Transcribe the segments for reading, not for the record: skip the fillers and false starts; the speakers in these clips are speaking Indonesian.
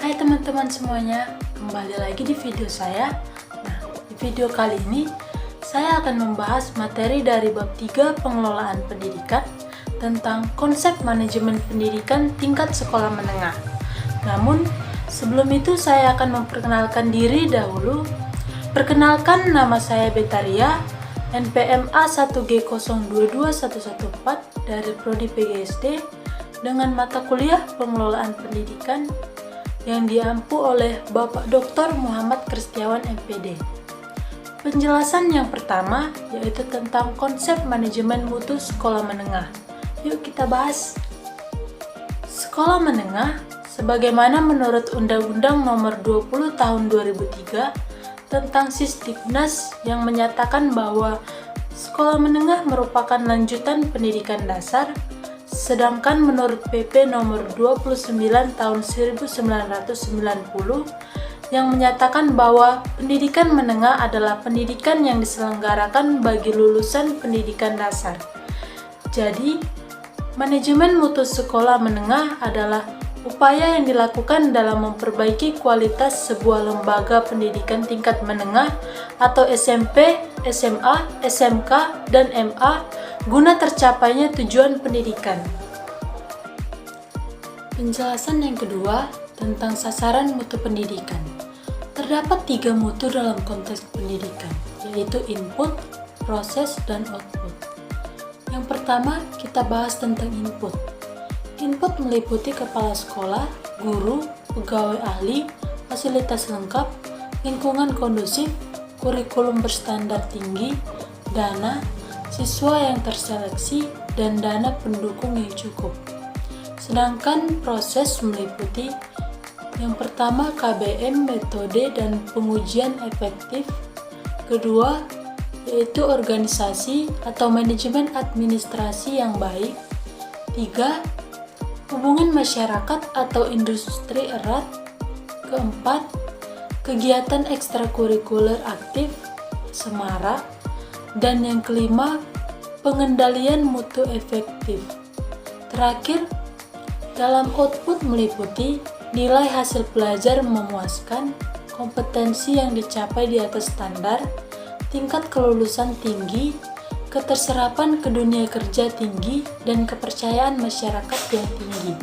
Hai teman-teman semuanya, kembali lagi di video saya. Nah, di video kali ini saya akan membahas materi dari bab 3 pengelolaan pendidikan tentang konsep manajemen pendidikan tingkat sekolah menengah. Namun, sebelum itu saya akan memperkenalkan diri dahulu. Perkenalkan, nama saya Betaria, NPM A1G022114 dari Prodi PGSD dengan mata kuliah pengelolaan pendidikan yang diampu oleh Bapak Dr. Muhammad Kristiawan MPD. Penjelasan yang pertama yaitu tentang konsep manajemen mutu sekolah menengah. Yuk kita bahas. Sekolah menengah sebagaimana menurut Undang-Undang Nomor 20 Tahun 2003 tentang Sisdiknas yang menyatakan bahwa sekolah menengah merupakan lanjutan pendidikan dasar. Sedangkan menurut PP nomor 29 tahun 1990 yang menyatakan bahwa pendidikan menengah adalah pendidikan yang diselenggarakan bagi lulusan pendidikan dasar. Jadi, manajemen mutu sekolah menengah adalah upaya yang dilakukan dalam memperbaiki kualitas sebuah lembaga pendidikan tingkat menengah atau SMP, SMA, SMK, dan MA guna tercapainya tujuan pendidikan. Penjelasan yang kedua tentang sasaran mutu pendidikan. Terdapat 3 mutu dalam konteks pendidikan, yaitu input, proses, dan output. Yang pertama, kita bahas tentang input. Input meliputi kepala sekolah, guru, pegawai ahli, fasilitas lengkap, lingkungan kondusif, kurikulum berstandar tinggi, dana, siswa yang terseleksi, dan dana pendukung yang cukup. Sedangkan proses meliputi yang pertama KBM, metode dan pengujian efektif. Kedua, yaitu organisasi atau manajemen administrasi yang baik. 3. Hubungan masyarakat atau industri erat. Keempat, kegiatan ekstrakurikuler aktif, semarak. Dan yang kelima, pengendalian mutu efektif. Terakhir, dalam output meliputi nilai hasil belajar memuaskan, kompetensi yang dicapai di atas standar, tingkat kelulusan tinggi, keterserapan ke dunia kerja tinggi, dan kepercayaan masyarakat yang tinggi.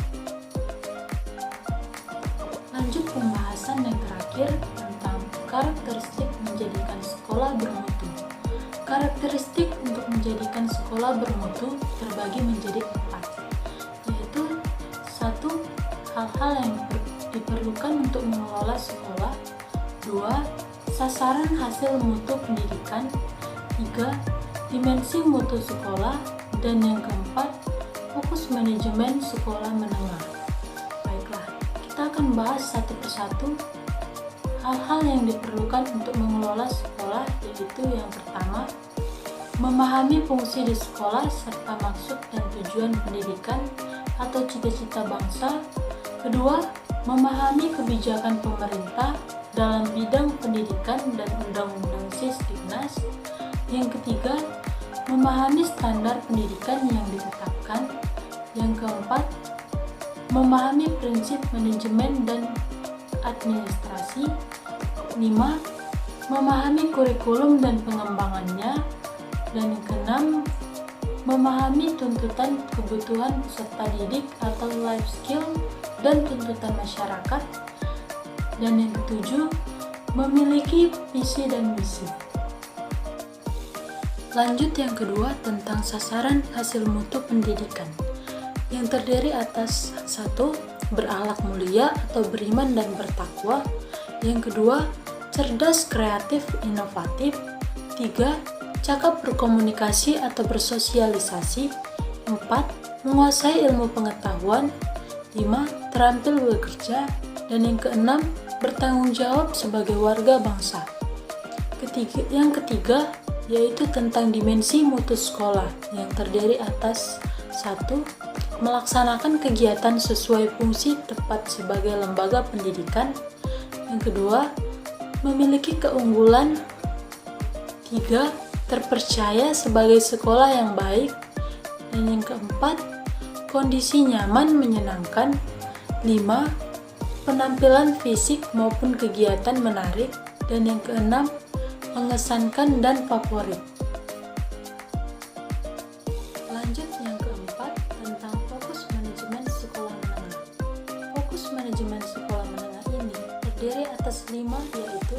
Lanjut pembahasan yang terakhir tentang karakteristik menjadikan sekolah bermutu. Karakteristik untuk menjadikan sekolah bermutu terbagi menjadi 4, yaitu 1. Hal-hal yang diperlukan untuk mengelola sekolah. 2. Sasaran hasil mutu pendidikan. 3. Dimensi mutu sekolah. Dan yang keempat, fokus manajemen sekolah menengah. Baiklah, kita akan bahas satu persatu hal-hal yang diperlukan untuk mengelola sekolah, yaitu yang pertama, memahami fungsi di sekolah serta maksud dan tujuan pendidikan atau cita-cita bangsa. Kedua, memahami kebijakan pemerintah dalam bidang pendidikan dan undang-undang Sisdiknas. Yang ketiga, memahami standar pendidikan yang ditetapkan. Yang keempat, memahami prinsip manajemen dan administrasi. 5. Memahami kurikulum dan pengembangannya. Dan yang keenam, memahami tuntutan kebutuhan peserta didik atau life skill dan tuntutan masyarakat. Dan yang ketujuh, memiliki visi dan misi. Lanjut yang kedua tentang sasaran hasil mutu pendidikan, yang terdiri atas 1. Berakhlak mulia atau beriman dan bertakwa. Yang kedua, cerdas, kreatif, inovatif. 3. Cakap berkomunikasi atau bersosialisasi. 4. Menguasai ilmu pengetahuan. 5. Terampil bekerja. Dan yang keenam, bertanggung jawab sebagai warga bangsa. Yang ketiga, yaitu tentang dimensi mutu sekolah, yang terdiri atas 1. Melaksanakan kegiatan sesuai fungsi tepat sebagai lembaga pendidikan. Yang kedua, memiliki keunggulan. 3. Terpercaya sebagai sekolah yang baik. Dan yang keempat, kondisi nyaman menyenangkan. 5. penampilan fisik maupun kegiatan menarik. Dan yang keenam, mengesankan dan favorit. Lanjut yang keempat, tentang fokus manajemen sekolah menengah. Fokus manajemen sekolah menengah ini terdiri atas 5, yaitu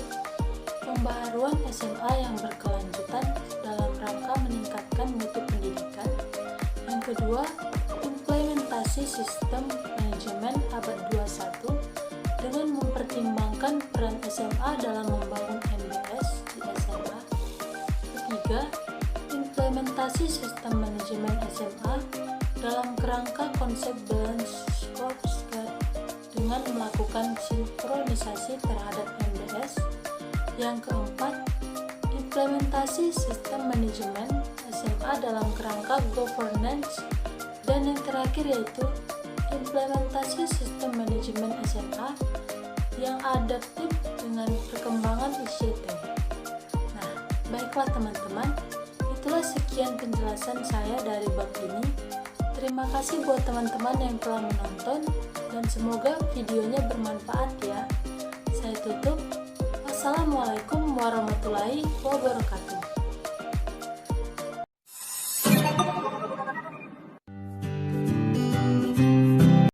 pembaharuan SMA yang berkelanjutan dalam rangka meningkatkan mutu pendidikan. Yang kedua, implementasi sistem manajemen abad 21 dengan mempertimbangkan peran SMA dalam membangun MBS di SMA. Ketiga, implementasi sistem manajemen SMA dalam kerangka konsep balance scorecard dengan melakukan sinkronisasi terhadap MBS. Yang keempat, implementasi sistem manajemen SMA dalam kerangka governance. Dan yang terakhir yaitu implementasi sistem manajemen SMA yang adaptif dengan perkembangan ICT. Nah, baiklah teman-teman, itulah sekian penjelasan saya dari bab ini. Terima kasih buat teman-teman yang telah menonton dan semoga videonya bermanfaat ya. Saya tutup. Wassalamualaikum warahmatullahi wabarakatuh.